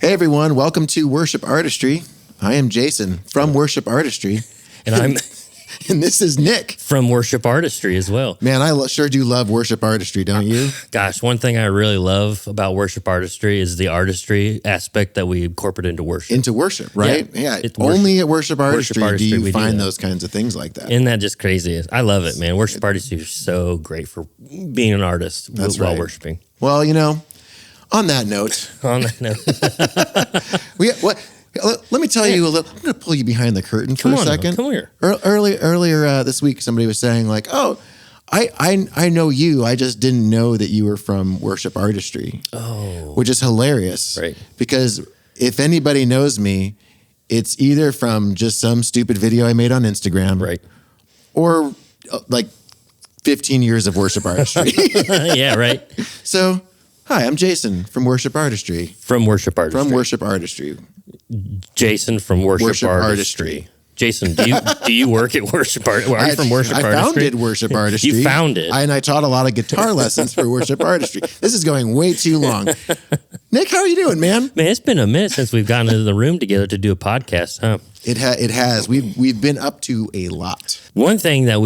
Hey everyone, welcome to Worship Artistry. I am Jason from Worship Artistry. And I'm and this is Nick from Worship Artistry as well. Man, I sure do love Worship Artistry, don't you? Gosh, one thing I really love about Worship Artistry is the artistry aspect that we incorporate into worship. Into worship, right? Yeah. Only at Worship Artistry do you find those kinds of things like that. Isn't that just crazy? I love it, man. Worship Artistry is so great for being an artist while worshiping. Well, you know, on that note, let me tell you a little. I'm going to pull you behind the curtain for a second. Come here. Earlier this week, somebody was saying like, "Oh, I know you. I just didn't know that you were from Worship Artistry." Oh, which is hilarious, right? Because if anybody knows me, it's either from just some stupid video I made on Instagram, right, or like 15 years of Worship Artistry. Yeah, right. So. Hi, I'm Jason from Worship Artistry. From Worship Artistry. From Worship Artistry. Jason from Worship Artistry. Jason, do you work at Worship Artistry? Are you from Worship Artistry? I founded Worship Artistry. You found it. And I taught a lot of guitar lessons for Worship Artistry. This is going way too long. Nick, how are you doing, man? Man, it's been a minute since we've gotten into the room together to do a podcast, huh? It has. We've been up to a lot. One thing that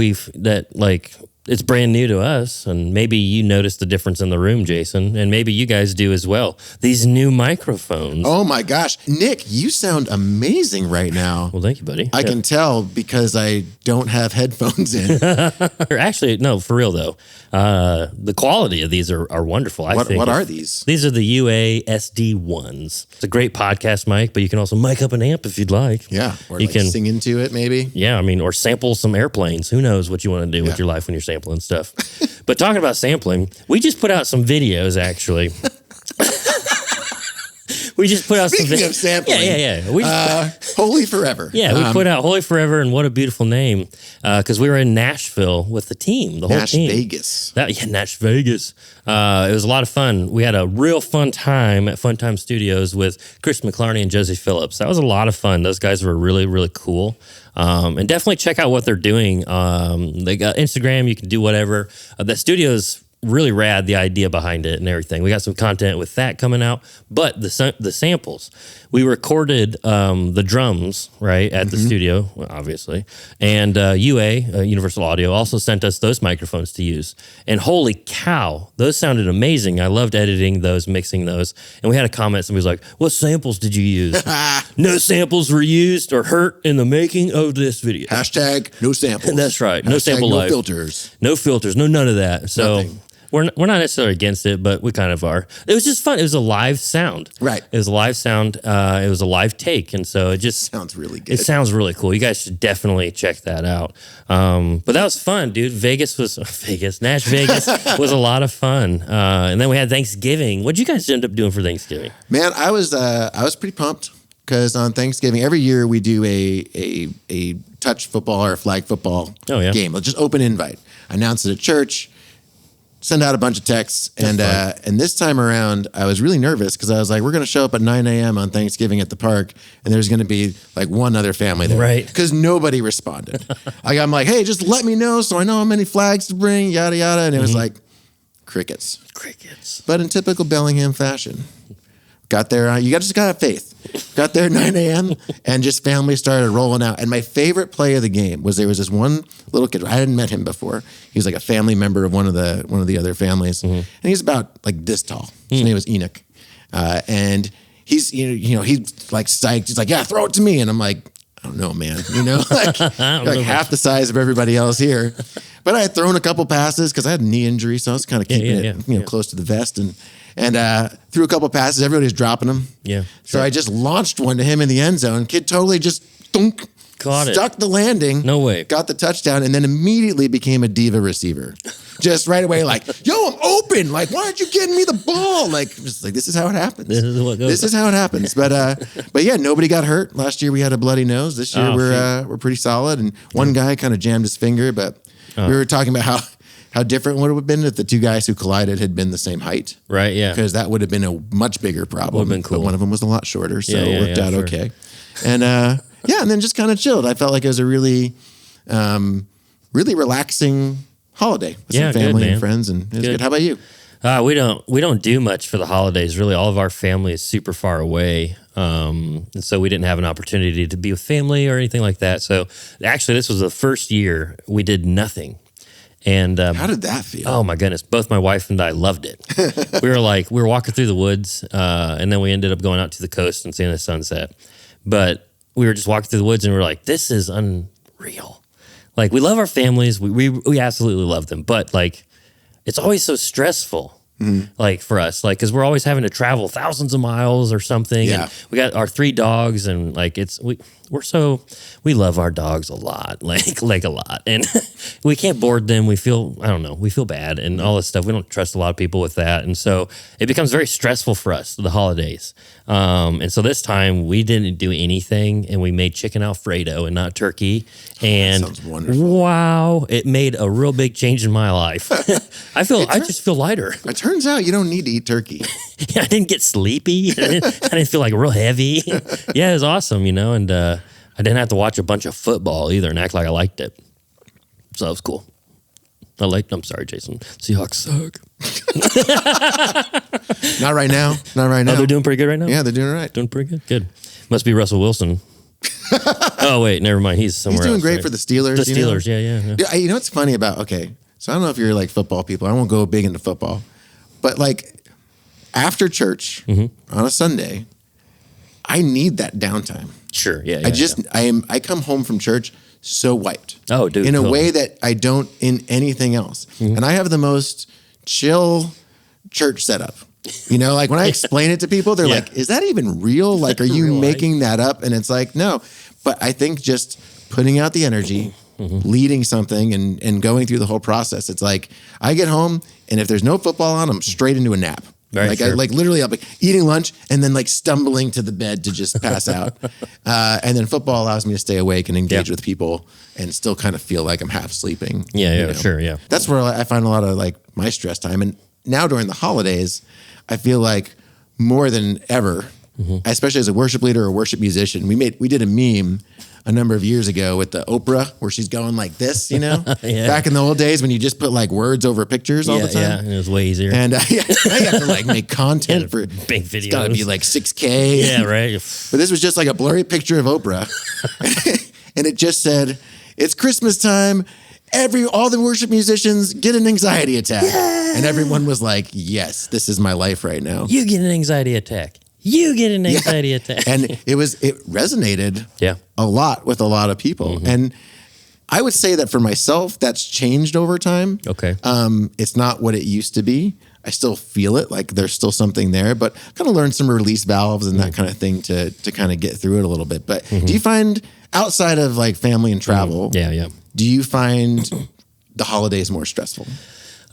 it's brand new to us, and maybe you noticed the difference in the room, Jason, and maybe you guys do as well. These new microphones. Oh my gosh. Nick, you sound amazing right now. Well, thank you, buddy. I can tell because I don't have headphones in. Actually, no, for real though. The quality of these are wonderful. I think. What are these? These are the UA SD1s. It's a great podcast mic, but you can also mic up an amp if you'd like. Yeah, or you can sing into it maybe. Yeah, I mean, or sample some airplanes. Who knows what you want to do with your life when you're sampling stuff. But talking about sampling, we just put out some videos actually. We just put out Speaking of sampling. Yeah. Holy Forever. Yeah, we put out Holy Forever, and what a beautiful name. Because we were in Nashville with the team, the whole team. Vegas. Nash Vegas. It was a lot of fun. We had a real fun time at Fun Time Studios with Chris McClarney and Josie Phillips. That was a lot of fun. Those guys were really, really cool. And definitely check out what they're doing. They got Instagram. You can do whatever. The studio's really rad, the idea behind it and everything. We got some content with that coming out, but the samples, we recorded the drums right at the studio, obviously, and UA Universal Audio also sent us those microphones to use. And holy cow, those sounded amazing. I loved editing those, mixing those. And we had a comment. Somebody was like, "What samples did you use?" No samples were used or hurt in the making of this video. Hashtag no samples. That's right. No Hashtag sample no life. filters. No filters. No none of that. So. Nothing. We're not necessarily against it, but we kind of are. It was just fun. It was a live sound. Right. It was a live sound. It was a live take. And so it just sounds really good. It sounds really cool. You guys should definitely check that out. But that was fun, dude. Nash Vegas was a lot of fun. And then we had Thanksgiving. What'd you guys end up doing for Thanksgiving? Man, I was pretty pumped because on Thanksgiving, every year we do a touch football or a flag football game. Just open invite. Announce it at church. Send out a bunch of texts, and this time around, I was really nervous because I was like, we're going to show up at 9 a.m. on Thanksgiving at the park, and there's going to be like one other family there. Right. Because nobody responded. I'm like, hey, just let me know so I know how many flags to bring, yada, yada. And it was like, crickets. But in typical Bellingham fashion. Got there, you just got to have faith. Got there at 9 a.m. and just family started rolling out. And my favorite play of the game was there was this one little kid. I hadn't met him before. He was like a family member of one of the other families, and he's about like this tall. His name was Enoch, and he's he's like psyched. He's like, yeah, throw it to me, and I'm like, I don't know, man. Like half the size of everybody else here. But I had thrown a couple passes because I had a knee injury, so I was kind of keeping it close to the vest and threw a couple passes. Everybody's dropping them. Yeah. So I just launched one to him in the end zone. Kid totally just stuck the landing. No way. Got the touchdown and then immediately became a diva receiver. Just right away, like, yo, I'm open. Like, why aren't you getting me the ball? Like, just like, this is how it happens. This is what goes. This is how it happens. But yeah, nobody got hurt. Last year we had a bloody nose. This year we're pretty solid. And one guy kind of jammed his finger, but we were talking about how different would it have been if the two guys who collided had been the same height. Right, yeah. Because that would have been a much bigger problem. Would have been cool. But one of them was a lot shorter, so it worked out okay. And and then just kind of chilled. I felt like it was a really, really relaxing holiday with some family and friends, and it was good. How about you? We don't do much for the holidays. Really, all of our family is super far away, and so we didn't have an opportunity to be with family or anything like that. So actually, this was the first year we did nothing. And how did that feel? Oh my goodness! Both my wife and I loved it. we were walking through the woods, and then we ended up going out to the coast and seeing the sunset. But we were just walking through the woods, and we were like, "This is unreal." Like, we love our families, we absolutely love them, but like, it's always so stressful. Like, for us, like, because we're always having to travel thousands of miles or something. Yeah. And we got our 3 dogs, and like, we love our dogs a lot, like a lot, and we can't board them. We feel bad and all this stuff. We don't trust a lot of people with that, and so it becomes very stressful for us the holidays. And so this time we didn't do anything, and we made chicken Alfredo and not turkey. And sounds wonderful. Wow, it made a real big change in my life. I just feel lighter. It turns out you don't need to eat turkey. I didn't get sleepy. I didn't feel like real heavy. Yeah, it was awesome, and I didn't have to watch a bunch of football either and act like I liked it. So that was cool. I'm sorry, Jason. Seahawks suck. Not right now. Oh, they're doing pretty good right now? Yeah, they're doing all right. Doing pretty good? Good. Must be Russell Wilson. Oh, wait, never mind. He's somewhere else. He's doing great right? for the Steelers. The Steelers, yeah. You know what's funny about, so I don't know if you're like football people. I won't go big into football. But like after church on a Sunday, I need that downtime. Sure, yeah. I come home from church so wiped. Oh, dude. In a way that I don't in anything else. And I have the most chill church setup. Like when I explain it to people, they're like, is that even real? Like, are you making that up? And it's like, no. But I think just putting out the energy, leading something and going through the whole process. It's like I get home and if there's no football on, I'm straight into a nap. Right, sure. I'll be eating lunch and then like stumbling to the bed to just pass out. And then football allows me to stay awake and engage with people and still kind of feel like I'm half sleeping. Yeah, sure, yeah. That's where I find a lot of like my stress time. And now during the holidays, I feel like more than ever, especially as a worship leader or worship musician, we did a meme a number of years ago with the Oprah where she's going like this, back in the old days when you just put like words over pictures all the time. Yeah, and it was way easier. And I have to like make content for big videos. It's got to be like 6K. Yeah, right. But this was just like a blurry picture of Oprah. And it just said, it's Christmas time. All the worship musicians get an anxiety attack. Yeah. And everyone was like, yes, this is my life right now. You get an anxiety attack. You get an anxiety attack. And it resonated a lot with a lot of people. And I would say that for myself, that's changed over time. Okay. It's not what it used to be. I still feel it, like there's still something there, but kind of learned some release valves and that kind of thing to kind of get through it a little bit. But do you find outside of like family and travel, do you find the holidays more stressful?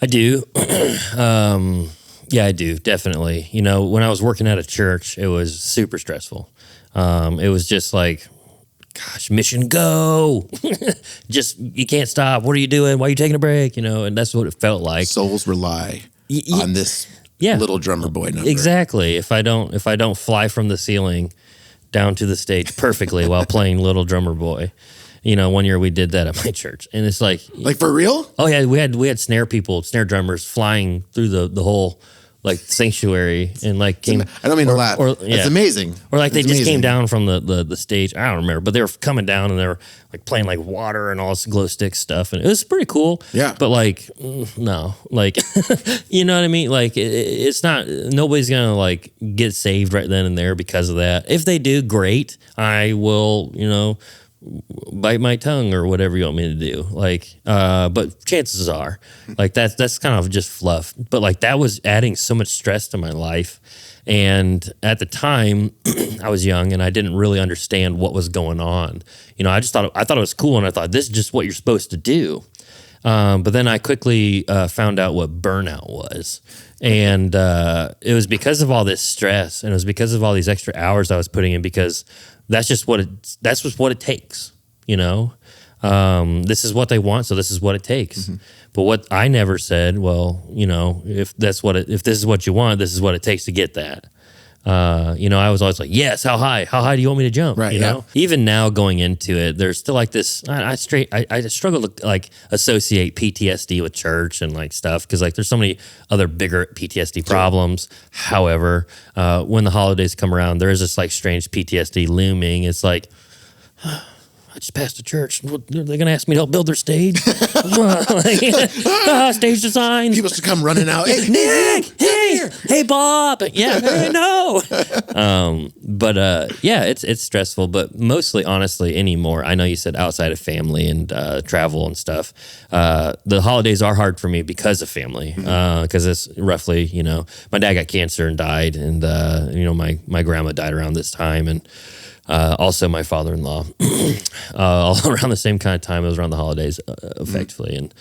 I do. Yeah, I do, definitely. When I was working at a church, it was super stressful. It was just like, gosh, mission go. Just, you can't stop. What are you doing? Why are you taking a break? And that's what it felt like. Souls rely on this little drummer boy number. Exactly. If I don't fly from the ceiling down to the stage perfectly while playing Little Drummer Boy. One year we did that at my church, and it's like for real? Oh yeah, we had snare drummers flying through the whole like sanctuary and like came. I don't mean to laugh. It's amazing. Or like they just came down from the stage. I don't remember, but they were coming down and they were like playing like water and all this glow stick stuff, and it was pretty cool. Yeah. But like, no, like, you know what I mean? Like, it's not. Nobody's gonna like get saved right then and there because of that. If they do, great. I will, bite my tongue or whatever you want me to do. Like, but chances are, like that's kind of just fluff. But like that was adding so much stress to my life. And at the time, I was young and I didn't really understand what was going on. I thought it was cool, and I thought this is just what you're supposed to do. But then I quickly found out what burnout was. And it was because of all this stress, and it was because of all these extra hours I was putting in, because that's just what it takes, This is what they want, so this is what it takes. But what I never said, well, if this is what you want, this is what it takes to get that. I was always like, yes, how high? How high do you want me to jump? Right. You know, even now going into it, there's still like this. I struggle to like associate PTSD with church and like stuff because like there's so many other bigger PTSD problems. However, when the holidays come around, there is this like strange PTSD looming. It's like, I just passed a church. They're going to ask me to help build their stage. Stage design. People should come running out. Hey, Nick, hey, Bob. Yeah, no. It's stressful, but mostly, honestly, anymore. I know you said outside of family and travel and stuff. The holidays are hard for me because of family. Because it's roughly, my dad got cancer and died, and my grandma died around this time, and also my father-in-law, all around the same kind of time. It was around the holidays, effectively. And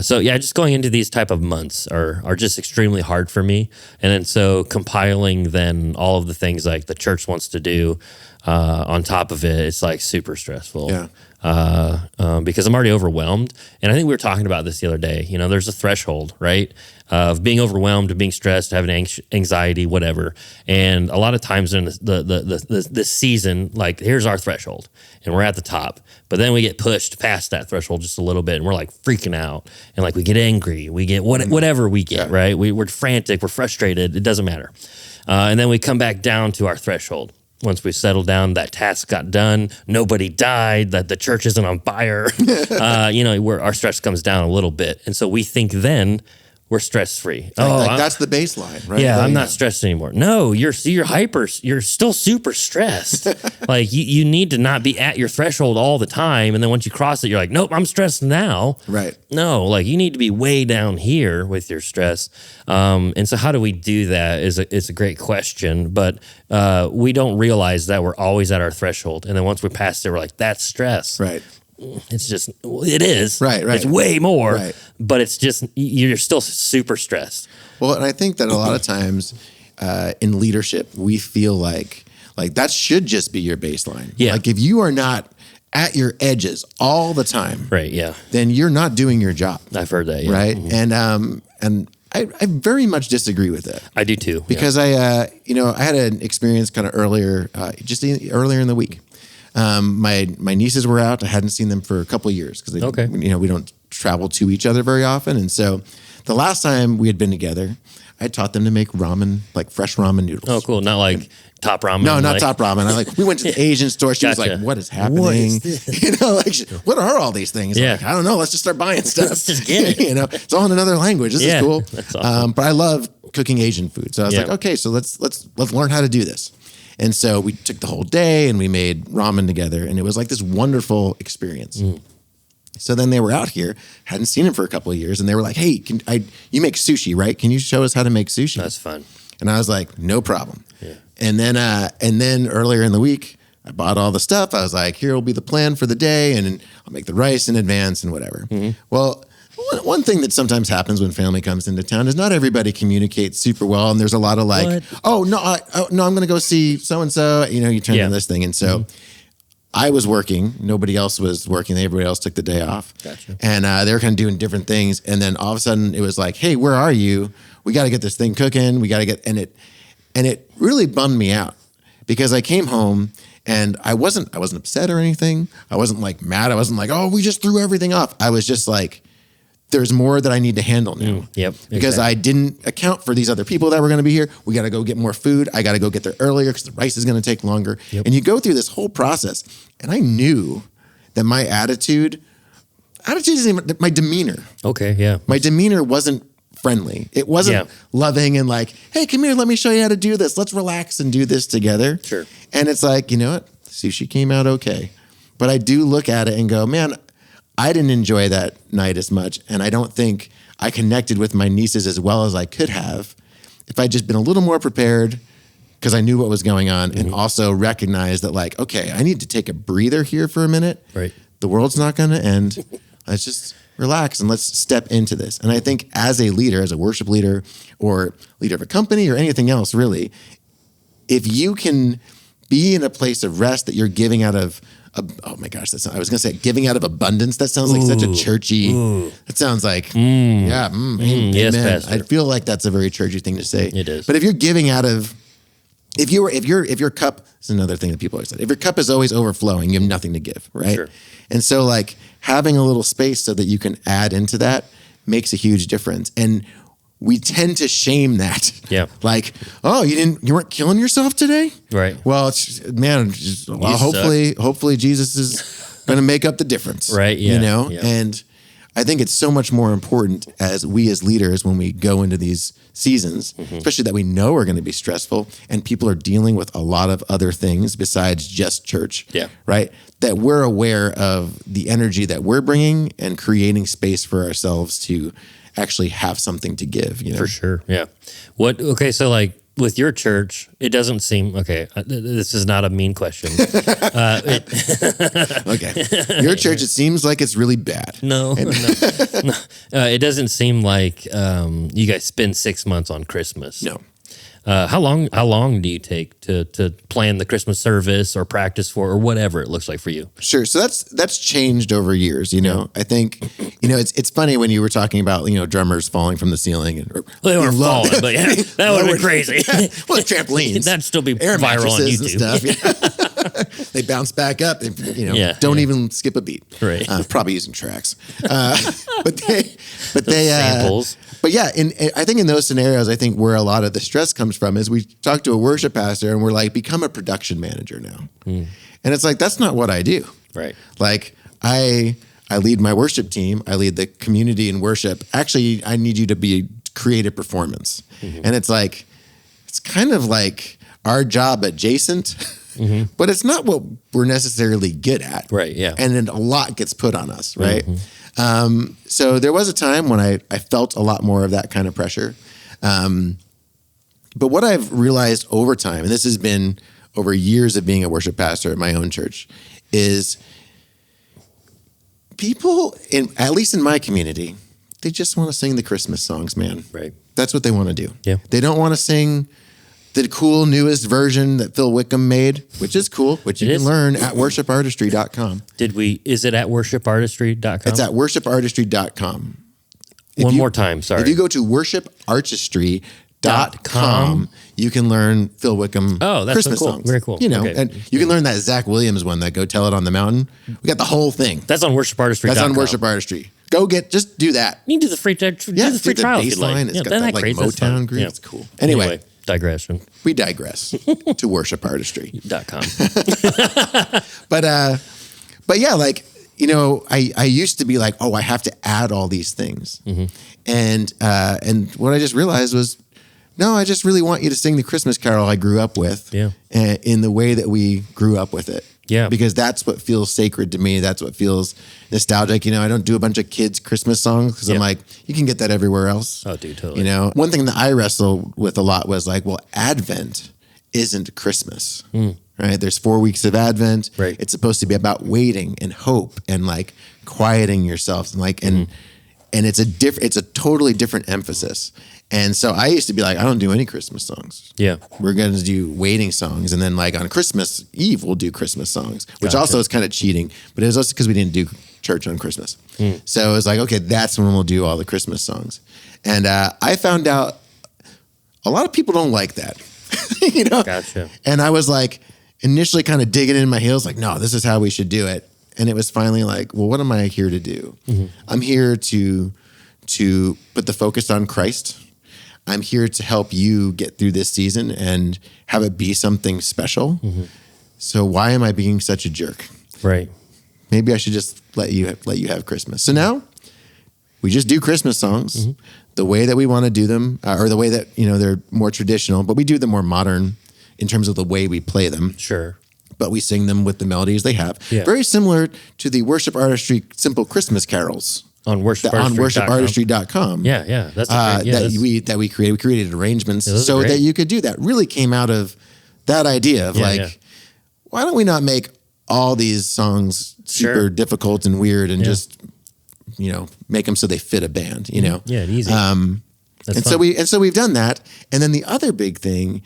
just going into these type of months are just extremely hard for me. And then so compiling then all of the things like the church wants to do on top of it, it's like super stressful. Yeah. Because I'm already overwhelmed. And I think we were talking about this the other day. There's a threshold, right? Of being overwhelmed, of being stressed, having anxiety, whatever. And a lot of times in this season, like here's our threshold and we're at the top. But then we get pushed past that threshold just a little bit and we're like freaking out. And like we get angry, we get whatever we get, right? We're frantic, we're frustrated, it doesn't matter. And then we come back down to our threshold. Once we settled down, that task got done, nobody died, that the church isn't on fire, where our stress comes down a little bit. And so we think then we're stress-free. That's the baseline, right? Yeah, I'm not stressed anymore. No, you're still super stressed. Like you need to not be at your threshold all the time. And then once you cross it, you're like, nope, I'm stressed now. Right. No, like you need to be way down here with your stress. And so how do we do that is a great question, but we don't realize that we're always at our threshold. And then once we pass it, we're like, that's stress. Right. It's just, it is. Right. It's way more, right. But it's just, you're still super stressed. Well, and I think that a lot of times in leadership, we feel like that should just be your baseline. Yeah. Like if you are not at your edges all the time, right? Yeah. Then you're not doing your job. I've heard that. Yeah. Right. Mm-hmm. And I very much disagree with it. I do too. Because I had an experience kind of earlier in the week. My nieces were out. I hadn't seen them for a couple of years because we don't travel to each other very often. And so the last time we had been together, I taught them to make ramen, like fresh ramen noodles. Oh, cool. Not like Top Ramen. No, not Top Ramen. We went to the Asian store. She was like, what is happening? What is this? What are all these things? Yeah. Like, I don't know. Let's just start buying stuff. Let's just get it. It's all in another language. This is cool. That's awesome. But I love cooking Asian food. So I was like, okay, so let's learn how to do this. And so we took the whole day and we made ramen together, and it was like this wonderful experience. So then they were out here, hadn't seen him for a couple of years, and they were like, hey, you make sushi, right? Can you show us how to make sushi? That's fun. And I was like, no problem. Yeah. And then earlier in the week, I bought all the stuff. I was like, here will be the plan for the day, and I'll make the rice in advance and whatever. Mm-hmm. Well, one thing that sometimes happens when family comes into town is not everybody communicates super well, and there's a lot of like, I'm going to go see so and so. You turn on this thing, and so I was working. Nobody else was working. Everybody else took the day off. Gotcha. And they were kind of doing different things, and then all of a sudden it was like, hey, where are you? We got to get this thing cooking. We got to get and it really bummed me out because I came home. And I wasn't upset or anything. I wasn't like mad. I wasn't like, oh, we just threw everything off. I was just like, there's more that I need to handle now. Because I didn't account for these other people that were going to be here. We got to go get more food. I got to go get there earlier because the rice is going to take longer. Yep. And you go through this whole process. And I knew that my attitude isn't even my demeanor. Okay, yeah. My demeanor wasn't friendly. It wasn't loving and like, hey, come here, let me show you how to do this. Let's relax and do this together. Sure. And it's like, you know what? Sushi came out okay. But I do look at it and go, man, I didn't enjoy that night as much. And I don't think I connected with my nieces as well as I could have if I'd just been a little more prepared because I knew what was going on and also recognized that like, okay, I need to take a breather here for a minute. Right. The world's not going to end. Let's just relax and let's step into this. And I think as a leader, as a worship leader or leader of a company or anything else, really, if you can be in a place of rest that you're giving out of, oh my gosh, I was going to say giving out of abundance. That sounds like such a churchy, that sounds like, yes, amen. Pastor. I feel like that's a very churchy thing to say. It is. But if you're giving out of if your cup is another thing that people always say. If your cup is always overflowing, you have nothing to give, right? Sure. And so like having a little space so that you can add into that makes a huge difference. And we tend to shame that. Yeah. Like, oh, you weren't killing yourself today? Right. Well, hopefully Jesus is going to make up the difference. Right. Yeah. You know? Yeah. And I think it's so much more important as leaders when we go into these seasons, especially that we know are going to be stressful and people are dealing with a lot of other things besides just church. Yeah. Right. That we're aware of the energy that we're bringing and creating space for ourselves to actually have something to give, you know? For sure. Yeah. Okay. So like with your church, it doesn't seem, okay, this is not a mean question. Okay. Your church, it seems like it's really bad. No. It doesn't seem like you guys spend 6 months on Christmas. No. How long do you take to plan the Christmas service or practice for or whatever it looks like for you? Sure. So that's changed over years. You know, I think, it's funny when you were talking about, drummers falling from the ceiling They weren't falling, but yeah, that would have been crazy. Well, trampolines. That'd still be air viral on mattresses YouTube. And stuff. They bounce back up. Don't even skip a beat. Right. Probably using tracks. But they samples. But yeah, I think in those scenarios, I think where a lot of the stress comes from is we talk to a worship pastor and we're like, become a production manager now. And it's like, that's not what I do. Right. Like I lead my worship team. I lead the community in worship. Actually, I need you to create a performance. And it's like, it's kind of like our job adjacent, but it's not what we're necessarily good at. Right. Yeah. And then a lot gets put on us. Right. So there was a time when I felt a lot more of that kind of pressure. But what I've realized over time, and this has been over years of being a worship pastor at my own church, is people, at least in my community, they just want to sing the Christmas songs, man. Right. That's what they want to do. Yeah. They don't want to sing the cool newest version that Phil Wickham made, which is cool, which you can learn at worshipartistry.com. Is it at worshipartistry.com? It's at worshipartistry.com. One more time, sorry. If you go to worshipartistry.com, you can learn Phil Wickham Christmas so cool. songs. Very cool. And you can learn that Zach Williams one, that Go Tell It on the Mountain. We got the whole thing. That's on worshipartistry.com. That's on Worship Artistry. Just do that. You can do the free trial if you'd like. It's got that like Motown groove. It's cool. Anyway, digression. We digress to worshipartistry.com. But yeah, like, I used to be like, oh, I have to add all these things. And what I just realized was, no, I just really want you to sing the Christmas carol I grew up with in the way that we grew up with it. Yeah. Because that's what feels sacred to me. That's what feels nostalgic. I don't do a bunch of kids' Christmas songs because I'm like, you can get that everywhere else. Oh, dude, totally. One thing that I wrestled with a lot was like, well, Advent isn't Christmas, right? There's 4 weeks of Advent. Right. It's supposed to be about waiting and hope and like quieting yourself and like, and it's a totally different emphasis. And so I used to be like, I don't do any Christmas songs. Yeah. We're going to do waiting songs. And then like on Christmas Eve, we'll do Christmas songs, which also is kind of cheating, but it was also because we didn't do church on Christmas. So it was like, okay, that's when we'll do all the Christmas songs. And I found out a lot of people don't like that, Gotcha. And I was like initially kind of digging in my heels, like, no, this is how we should do it. And it was finally like, well, what am I here to do? I'm here to put the focus on Christ. I'm here to help you get through this season and have it be something special. So why am I being such a jerk? Right. Maybe I should just let you have Christmas. So now we just do Christmas songs the way that we want to do them, or the way that, they're more traditional, but we do them more modern in terms of the way we play them. Sure. But we sing them with the melodies they have. Yeah. Very similar to the Worship Artistry Simple Christmas Carols. On worshipartistry.com. Yeah. That's that we created. We created arrangements so that you could do that. Really came out of that idea of why don't we not make all these songs super difficult and weird and just make them so they fit a band, Yeah, easy. So we've done that. And then the other big thing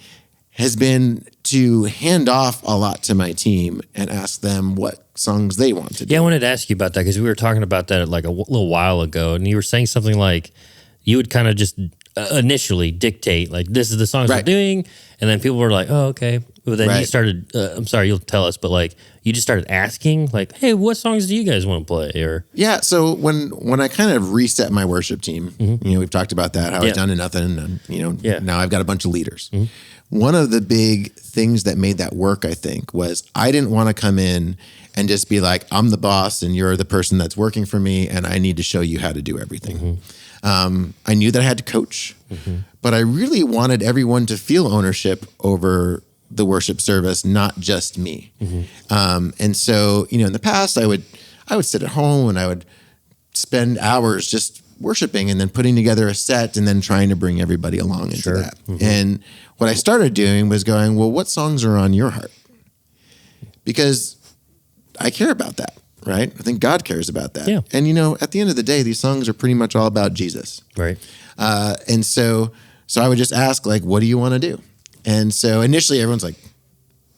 has been to hand off a lot to my team and ask them what songs they want to do. Yeah, I wanted to ask you about that because we were talking about that like a little while ago, and you were saying something like you would kind of just initially dictate like this is the songs we're Right. doing, and then people were like, oh, okay. But then you Right. started. I'm sorry, you'll tell us, but like you just started asking, like, hey, what songs do you guys want to play? Or Yeah, so when I kind of reset my worship team, we've talked about that, how Yeah. it's down to nothing, and Yeah. now I've got a bunch of leaders. One of the big things that made that work, I think, was I didn't want to come in and just be like, I'm the boss and you're the person that's working for me, and I need to show you how to do everything. I knew that I had to coach, but I really wanted everyone to feel ownership over the worship service, not just me. And so, in the past, I would sit at home and I would spend hours just worshiping and then putting together a set and then trying to bring everybody along into that. And what I started doing was going, well, what songs are on your heart? Because I care about that, right? I think God cares about that. Yeah. And, at the end of the day, these songs are pretty much all about Jesus. right. And so I would just ask, like, what do you want to do? And so initially everyone's like,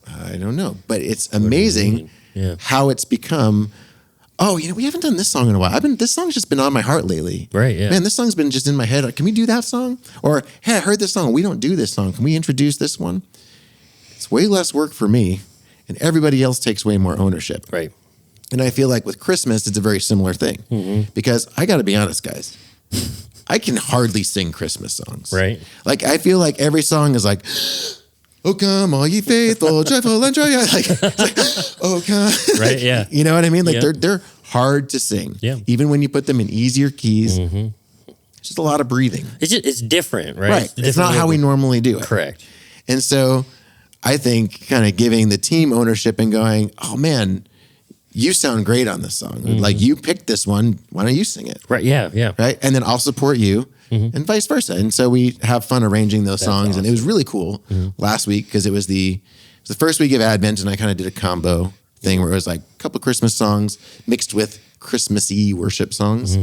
I don't know. But it's amazing Yeah. how it's become, we haven't done this song in a while. This song's just been on my heart lately. Right, yeah. Man, this song's been just in my head. Can we do that song? Or, hey, I heard this song. We don't do this song. Can we introduce this one? It's way less work for me, and everybody else takes way more ownership. Right. And I feel like with Christmas, it's a very similar thing. Because I got to be honest, guys, I can hardly sing Christmas songs. Right. Like, I feel like every song is like, oh, come, all ye faithful, joyful, and joyous. It's like, oh, come. Right, yeah. You know what I mean? Like, Yeah. they're hard to sing. Yeah. Even when you put them in easier keys, it's just a lot of breathing. It's different, right? Right. It's different not way how of- we normally do it. Correct. And so I think kind of giving the team ownership and going, oh, man, you sound great on this song. Like, you picked this one. Why don't you sing it? Right. Yeah. Yeah. Right. And then I'll support you and vice versa. And so we have fun arranging those songs. And it was really cool last week because it was the first week of Advent, and I kind of did a combo thing where it was like a couple Christmas songs mixed with Christmassy worship songs.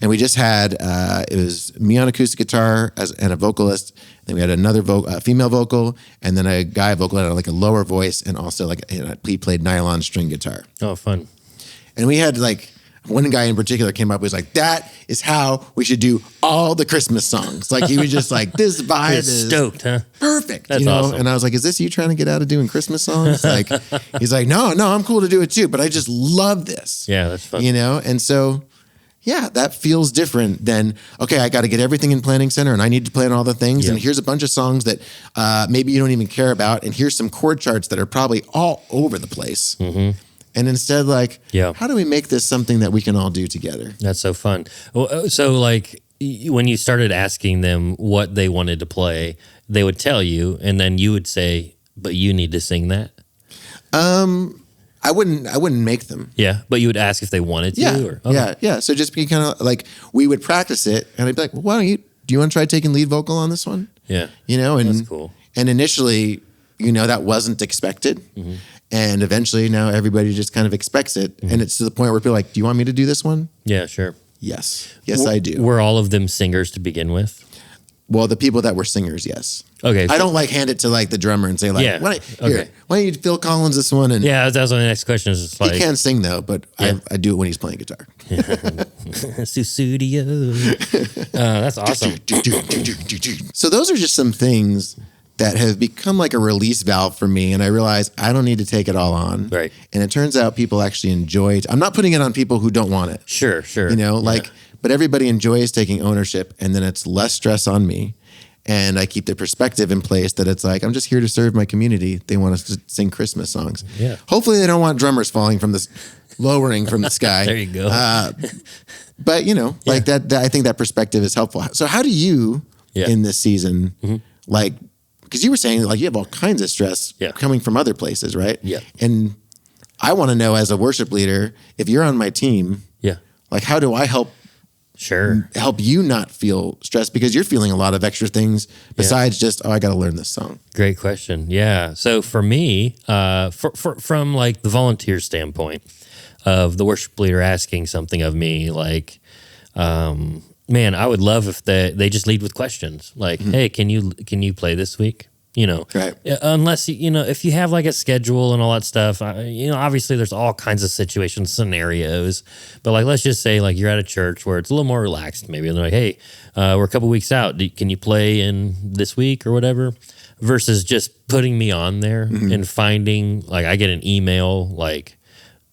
And we just had, it was me on acoustic guitar and a vocalist. Then we had another female vocal, and then a guy vocal had like a lower voice, and also he played nylon string guitar. Oh, fun. And we had like one guy in particular came up, was like, that is how we should do all the Christmas songs. Like, he was just like, this vibe You're is stoked, huh? perfect. That's awesome. And I was like, is this you trying to get out of doing Christmas songs? Like, he's like, no, I'm cool to do it too, but I just love this. Yeah, that's fun. And so, yeah, that feels different than, okay, I got to get everything in Planning Center and I need to plan all the things. Yeah. And here's a bunch of songs that maybe you don't even care about. And here's some chord charts that are probably all over the place. And instead, like, Yeah. how do we make this something that we can all do together? That's so fun. So, like, when you started asking them what they wanted to play, they would tell you, and then you would say, "But you need to sing that." I wouldn't make them. Yeah, but you would ask if they wanted to. Yeah, Or, okay. yeah. So just be kind of like, we would practice it, and I'd be like, well, why don't you? Do you want to try taking lead vocal on this one? Yeah. And That's cool. And initially, that wasn't expected, and eventually now everybody just kind of expects it, and it's to the point where people are like, do you want me to do this one? Yeah, sure. Yes, I do. Were all of them singers to begin with? Well, the people that were singers, yes. Okay. I don't like hand it to like the drummer and say like, Yeah, why okay. don't you Phil Collins this one? And Yeah, that was my next question. Is just like he can sing though, but Yeah. I do it when he's playing guitar. studio. That's awesome. So those are just some things that have become like a release valve for me. And I realize I don't need to take it all on. Right. And it turns out people actually enjoy it. I'm not putting it on people who don't want it. Sure. But everybody enjoys taking ownership, and then it's less stress on me. And I keep the perspective in place that it's like, I'm just here to serve my community. They want us to sing Christmas songs. Yeah. Hopefully they don't want drummers falling from this, lowering from the sky. There you go. But like that, I think that perspective is helpful. So how do you in this season, like, because you were saying like you have all kinds of stress coming from other places, right? Yeah. And I want to know, as a worship leader, if you're on my team, like, how do I help you not feel stressed, because you're feeling a lot of extra things besides just, I got to learn this song. Great question. Yeah. So for me, from like the volunteer standpoint of the worship leader asking something of me, like, man, I would love if they just lead with questions like, hey, can you play this week? Right. Unless, if you have like a schedule and all that stuff, obviously there's all kinds of situations, scenarios, but like, let's just say like you're at a church where it's a little more relaxed maybe. And they're like, hey, we're a couple weeks out. Can you play in this week or whatever? Versus just putting me on there and finding, like, I get an email like,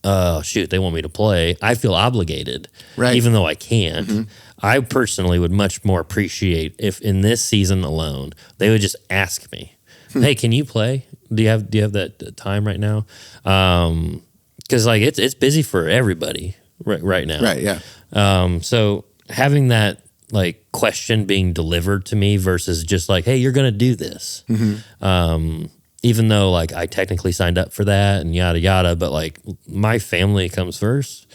oh shoot, they want me to play. I feel obligated, right? Even though I can't. I personally would much more appreciate if in this season alone they would just ask me, "Hey, can you play? Do you have that time right now?" Because like it's busy for everybody right now, right? Yeah. So having that like question being delivered to me versus just like, "Hey, you're gonna do this," even though like I technically signed up for that and yada yada, but like my family comes first.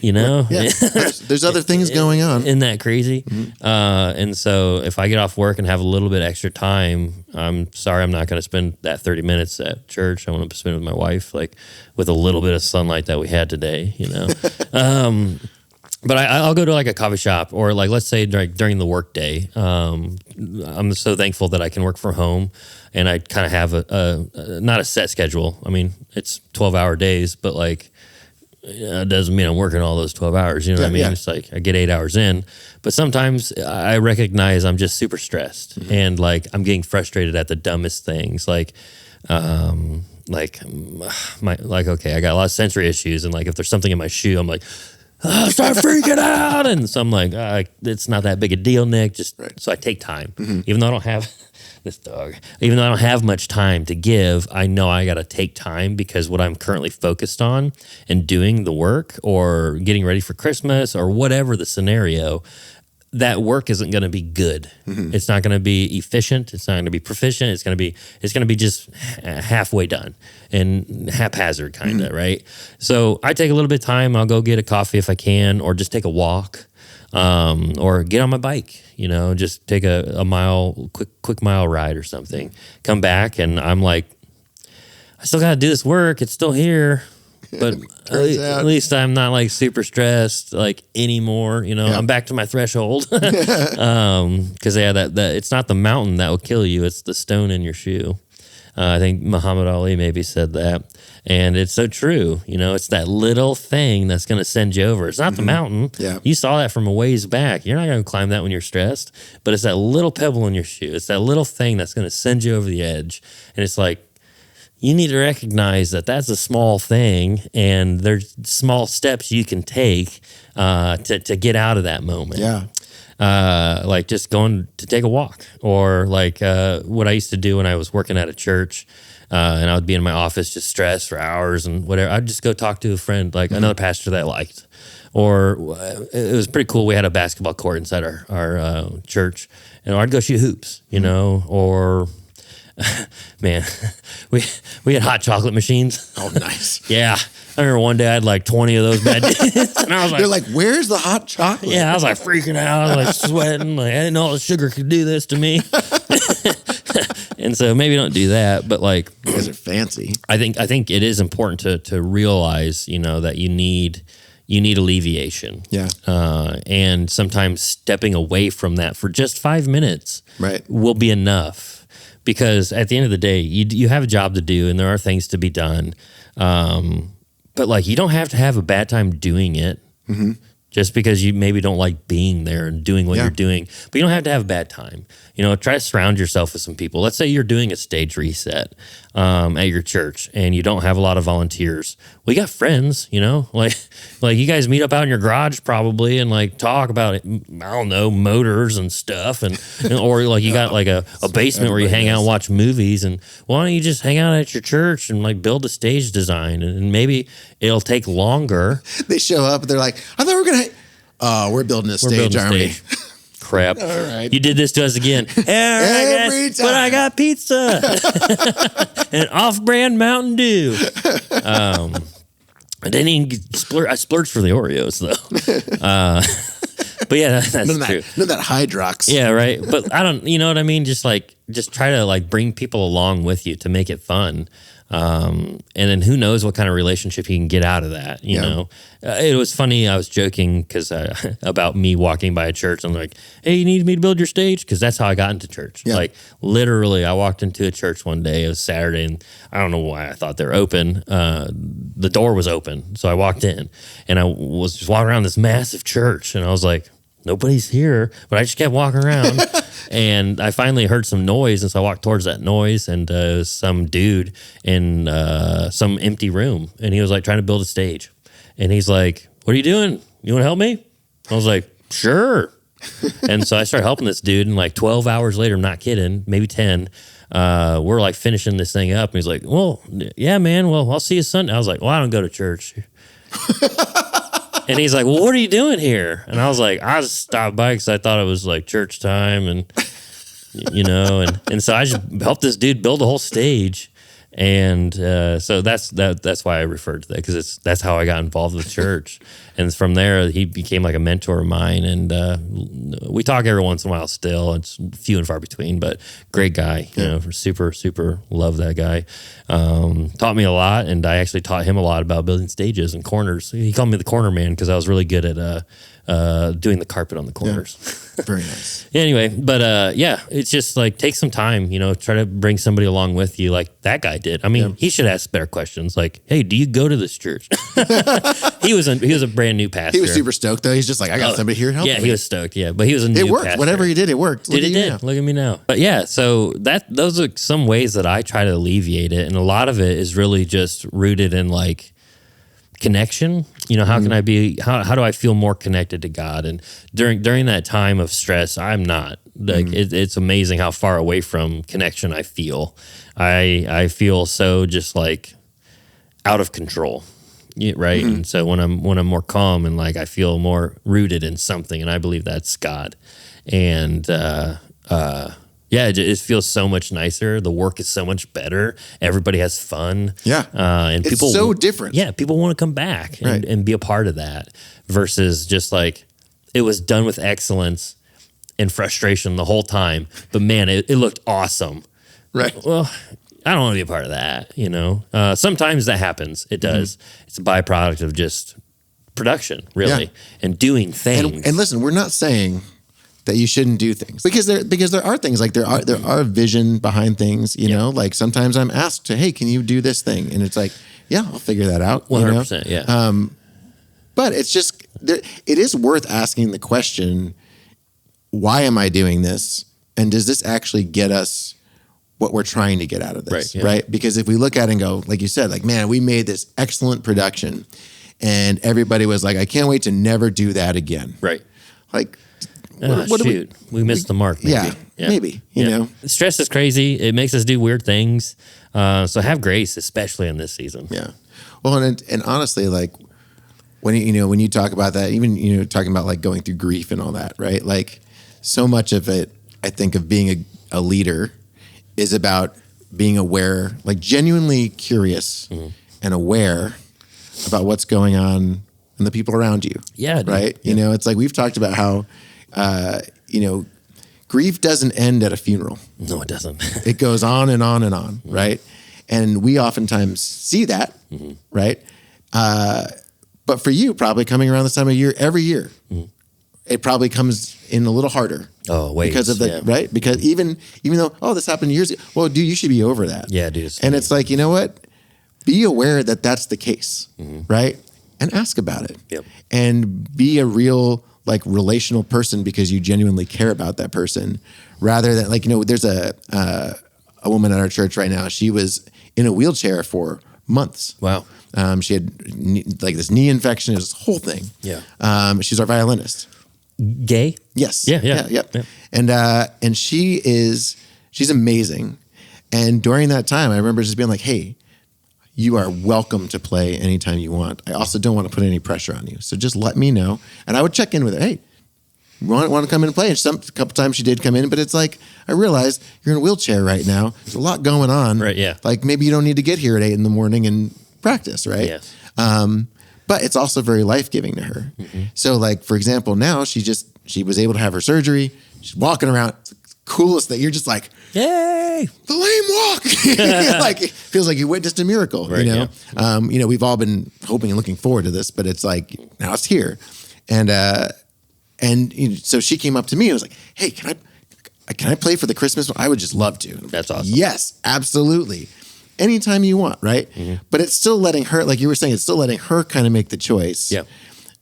Yeah. There's other things going on. Isn't that crazy? And so if I get off work and have a little bit extra time, I'm sorry, I'm not going to spend that 30 minutes at church. I want to spend it with my wife, like with a little bit of sunlight that we had today, But I'll go to like a coffee shop or like, let's say during the work day. I'm so thankful that I can work from home and I kind of have a not a set schedule. I mean, it's 12-hour days, but like, it doesn't mean I'm working all those 12 hours. You know what I mean? Yeah. It's like I get 8 hours in, but sometimes I recognize I'm just super stressed and like I'm getting frustrated at the dumbest things. Like, okay, I got a lot of sensory issues, and like if there's something in my shoe, I'm like, start freaking out, and so I'm like, it's not that big a deal, Nick. Just so I take time, even though I don't have. This dog. Even though I don't have much time to give, I know I got to take time because what I'm currently focused on and doing the work or getting ready for Christmas or whatever the scenario, that work isn't going to be good. It's not going to be efficient. It's not going to be proficient. It's going to be just halfway done and haphazard kind of, right? So I take a little bit of time. I'll go get a coffee if I can, or just take a walk. Or get on my bike, just take a quick mile ride or something, come back. And I'm like, I still got to do this work. It's still here, but at least I'm not like super stressed like anymore. I'm back to my threshold. Cause that it's not the mountain that will kill you. It's the stone in your shoe. I think Muhammad Ali maybe said that. And it's so true. It's that little thing that's going to send you over. It's not the mountain. Yeah. You saw that from a ways back. You're not going to climb that when you're stressed, but it's that little pebble in your shoe. It's that little thing that's going to send you over the edge. And it's like, you need to recognize that that's a small thing, and there's small steps you can take to get out of that moment. Yeah. Like just going to take a walk, or like what I used to do when I was working at a church, and I would be in my office just stressed for hours and whatever. I'd just go talk to a friend, like another pastor that I liked. Or it was pretty cool. We had a basketball court inside our church, and I'd go shoot hoops, or man, we had hot chocolate machines. Oh, nice. Yeah. I remember one day I had like 20 of those bad days. And I was like, they're like, where's the hot chocolate? Yeah, I was like freaking out. I was like sweating. Like, I didn't know all the sugar could do this to me. And so maybe don't do that. But like, you guys are fancy. I think it is important to realize, that you need alleviation. Yeah. And sometimes stepping away from that for just 5 minutes will be enough. Because at the end of the day, you have a job to do and there are things to be done. But like, you don't have to have a bad time doing it just because you maybe don't like being there and doing what you're doing. But you don't have to have a bad time. Try to surround yourself with some people. Let's say you're doing a stage reset at your church and you don't have a lot of volunteers. Well, you got friends, like you guys meet up out in your garage probably and like talk about, I don't know, motors and stuff. And or like you got like a basement where you hang out and watch movies. And why don't you just hang out at your church and like build a stage design? And maybe it'll take longer. They show up and they're like, I thought we were going to, we're building a stage, aren't we? Crap. All right. You did this to us again. Every time. But I got pizza. And off-brand Mountain Dew. I didn't even I splurged for the Oreos, though. But yeah, that's true. None of that Hydrox. Yeah, right. But I don't, you know what I mean? Just like, just try to like bring people along with you to make it fun. And then who knows what kind of relationship you can get out of that, you know? It was funny. I was joking because about me walking by a church. I'm like, hey, you need me to build your stage? Because that's how I got into church. Yeah. Like literally, I walked into a church one day. It was Saturday, and I don't know why I thought they were open. The door was open, so I walked in, and I was just walking around this massive church, and I was like, nobody's here, but I just kept walking around. And I finally heard some noise, and so I walked towards that noise, and some dude in some empty room, and he was like trying to build a stage. And he's like, what are you doing? You want to help me? I was like, sure. And so I started helping this dude, and like 12 hours later, I'm not kidding, maybe 10, we're like finishing this thing up. And he's like, well, yeah, man, well, I'll see you Sunday. I was like, well, I don't go to church. And he's like, well, what are you doing here? And I was like, I just stopped by because I thought it was like church time, and you know, and so I just helped this dude build a whole stage. And so that's why I referred to that, because that's how I got involved with church. And from there, he became like a mentor of mine. And we talk every once in a while still. It's few and far between, but great guy. You know, super, super love that guy. Taught me a lot, and I actually taught him a lot about building stages and corners. He called me the corner man because I was really good at doing the carpet on the corners. Yeah. Very nice. Anyway, but yeah, it's just like take some time, you know, try to bring somebody along with you like that guy did. I mean, he should ask better questions like, hey, do you go to this church? He was a brand new pastor. He was super stoked though. He's just like, I got somebody here helping me. He was stoked. Yeah, but he was a new It worked. pastor. Whatever he did, it worked. Look at me now. But yeah, so those are some ways that I try to alleviate it. And a lot of it is really just rooted in like connection. You know, how can I be, how do I feel more connected to God? And during that time of stress, I'm not. Like it's amazing how far away from connection I feel. I feel so just like out of control. Right. And so when I'm more calm and like I feel more rooted in something, and I believe that's God. And yeah, it feels so much nicer. The work is so much better. Everybody has fun. Yeah. And it's people, so different. Yeah. People want to come back and be a part of that versus just like it was done with excellence and frustration the whole time. But man, it looked awesome. Right. Well, I don't want to be a part of that, you know. Sometimes that happens. It does. It's a byproduct of just production, really, and doing things. And listen, we're not saying that you shouldn't do things because there are things like there are vision behind things, you know, like sometimes I'm asked to, hey, can you do this thing? And it's like, yeah, I'll figure that out. 100%. You know? Yeah. But it's just, it is worth asking the question, why am I doing this? And does this actually get us what we're trying to get out of this? Right. Because if we look at it and go, like you said, like, man, we made this excellent production and everybody was like, I can't wait to never do that again. Right. Like, what we missed the mark. Maybe. Maybe, you know. Stress is crazy. It makes us do weird things. So have grace, especially in this season. Yeah. Well, and honestly, like when you talk about that, even, you know, talking about like going through grief and all that, right? Like so much of it, I think of being a leader is about being aware, like genuinely curious and aware about what's going on and the people around you. Yeah. Right. Yeah. You know, it's like we've talked about how, you know, grief doesn't end at a funeral. No, it doesn't. It goes on and on and on, right? And we oftentimes see that, right? But for you, probably coming around this time of year, every year, it probably comes in a little harder. Oh, wait. Because of the, right? Because even though, this happened years ago, well, dude, you should be over that. Yeah, dude. And it's like, you know what? Be aware that that's the case, right? And ask about it. Yep. And be a real, like, relational person because you genuinely care about that person rather than, like, you know, there's a woman at our church right now. She was in a wheelchair for months. Wow. She had like this knee infection, this whole thing. Yeah. She's our violinist. Gay? Yes. Yeah. And she's amazing. And during that time, I remember just being like, hey, you are welcome to play anytime you want. I also don't want to put any pressure on you. So just let me know. And I would check in with her. Hey, want to come in and play? And a couple times she did come in, but it's like, I realized you're in a wheelchair right now. There's a lot going on. Right, yeah. Like maybe you don't need to get here at 8 a.m. and practice, right? Yes. But it's also very life-giving to her. So like, for example, now she was able to have her surgery. She's walking around. It's coolest that you're just like, yay, the lame walk. Like, it feels like you witnessed a miracle, right, you know? Yeah. We've all been hoping and looking forward to this, but it's like, now it's here. And so she came up to me and was like, hey, can I play for the Christmas one? I would just love to. That's awesome. Yes, absolutely. Anytime you want, right? Mm-hmm. But it's still letting her, like you were saying, it's still letting her kind of make the choice. Yeah.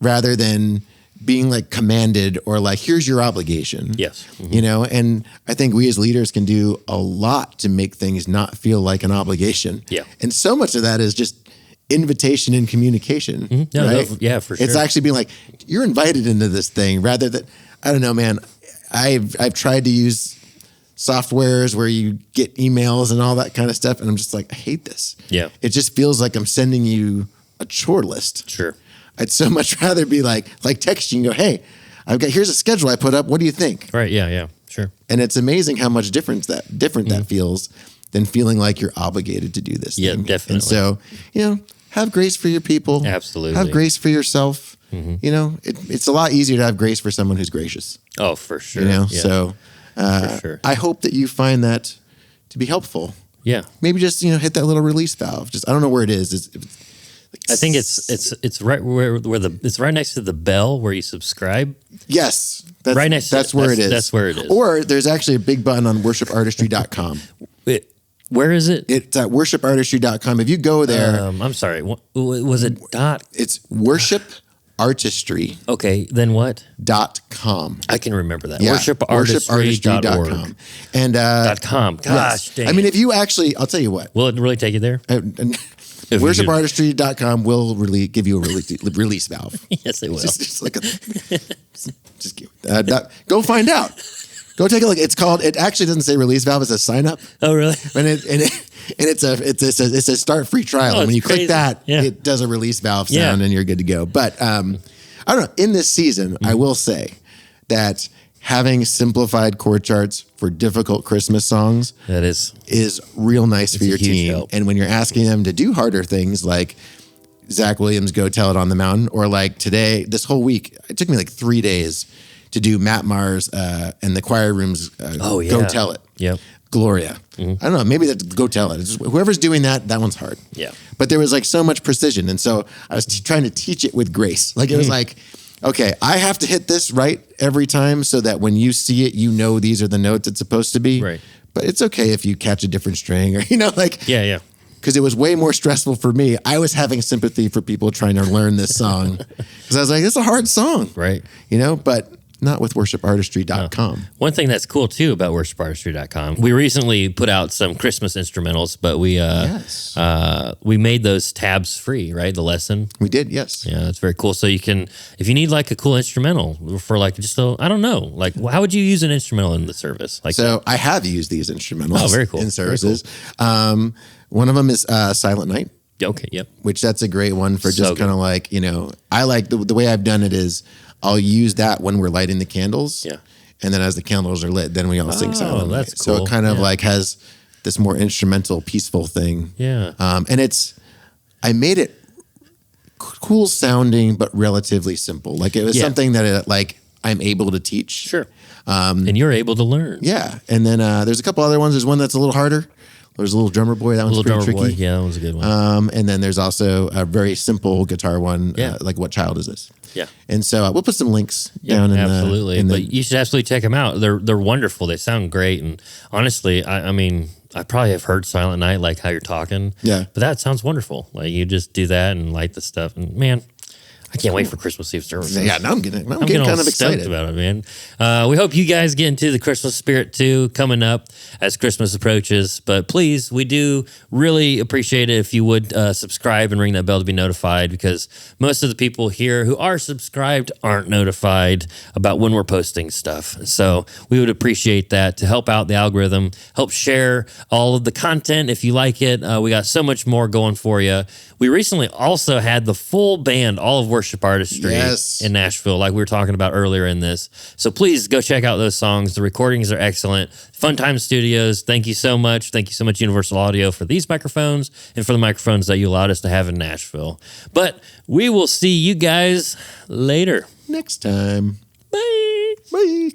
Rather than being like commanded or like, here's your obligation. Yes. Mm-hmm. You know, and I think we as leaders can do a lot to make things not feel like an obligation. Yeah. And so much of that is just invitation and communication. Mm-hmm. No, right? No, yeah, for sure. It's actually being like, you're invited into this thing rather than, I don't know, man. I've tried to use softwares where you get emails and all that kind of stuff. And I'm just like, I hate this. Yeah. It just feels like I'm sending you a chore list. Sure. I'd so much rather be like texting, go, hey, here's a schedule I put up. What do you think? Right. Yeah. Yeah. Sure. And it's amazing how much different that feels than feeling like you're obligated to do this thing. Yeah, definitely. And so, have grace for your people. Absolutely. Have grace for yourself. Mm-hmm. It's a lot easier to have grace for someone who's gracious. Oh, for sure. Yeah. So for sure. I hope that you find that to be helpful. Yeah. Maybe just, hit that little release valve. Just, I don't know where it is. I think it's right where it's right next to the bell where you subscribe. Yes. Right next that's where it is. That's where it is. Or there's actually a big button on worshipartistry.com. Where is it? It's at worshipartistry.com. If you go there. I'm sorry. Was it dot? It's Worship Artistry. Okay, then what? .com. I can remember that. Yeah, Worshipartistry.org. And .com. Gosh, dang. I mean, if you actually, I'll tell you what. Will it really take you there? Worshipartistry.com will really give you a release valve. Yes, it will. Just like go find out. Go take a look. It's called. It actually doesn't say release valve. It says sign up. Oh, really? And it's a start free trial. Oh, and when you crazy. click that, yeah. it does a release valve sound, and you're good to go. But I don't know. In this season, I will say that having simplified chord charts for difficult Christmas songs is real nice for your team. Help. And when you're asking them to do harder things like Zach Williams' "Go Tell It on the Mountain," or like today, this whole week, it took me like 3 days to do Matt Mars and the choir room's "Go Tell It." Yep. Gloria. Mm-hmm. I don't know. Maybe that's "Go Tell It." It's just, whoever's doing that one's hard. Yeah. But there was like so much precision, and so I was trying to teach it with grace. Like it was like, okay, I have to hit this right every time so that when you see it, these are the notes it's supposed to be. Right. But it's okay if you catch a different string or yeah. Because it was way more stressful for me. I was having sympathy for people trying to learn this song because I was like, it's a hard song, right? But not with worshipartistry.com. One thing that's cool too about worshipartistry.com, we recently put out some Christmas instrumentals, but we made those tabs free, right? The lesson. We did, yes. Yeah, that's very cool. So you can, if you need like a cool instrumental for like just I don't know, like how would you use an instrumental in the service? Like I have used these instrumentals. Oh, very cool. In services. Cool. One of them is Silent Night. Okay, yep. Which that's a great one for just kind of like, I like the way I've done it is I'll use that when we're lighting the candles. Yeah. And then as the candles are lit, then we all sing Silent Night. That's cool. So it kind of like has this more instrumental, peaceful thing. Yeah. And I made it cool sounding, but relatively simple. Like it was something that I'm able to teach. Sure. And you're able to learn. Yeah. And then there's a couple other ones. There's one that's a little harder. There's a little drummer boy. That one's pretty tricky. Boy. Yeah, that one's a good one. And then there's also a very simple guitar one. Like What Child Is This? Yeah. And so we'll put some links down in absolutely. the. But you should absolutely check them out. They're wonderful. They sound great. And honestly, I mean, I probably have heard Silent Night, like how you're talking. Yeah. But that sounds wonderful. Like you just do that and light the stuff. And man, I can't wait for Christmas Eve service. Yeah, now I'm getting kind of excited about it, man. We hope you guys get into the Christmas spirit too, coming up as Christmas approaches. But please, we do really appreciate it if you would subscribe and ring that bell to be notified, because most of the people here who are subscribed aren't notified about when we're posting stuff. So we would appreciate that to help out the algorithm, help share all of the content if you like it. We got so much more going for you. We recently also had the full band, all of Worship Artistry in Nashville, like we were talking about earlier in this. So please go check out those songs. The recordings are excellent. Fun Time Studios, thank you so much. Thank you so much, Universal Audio, for these microphones and for the microphones that you allowed us to have in Nashville. But we will see you guys later. Next time. Bye. Bye.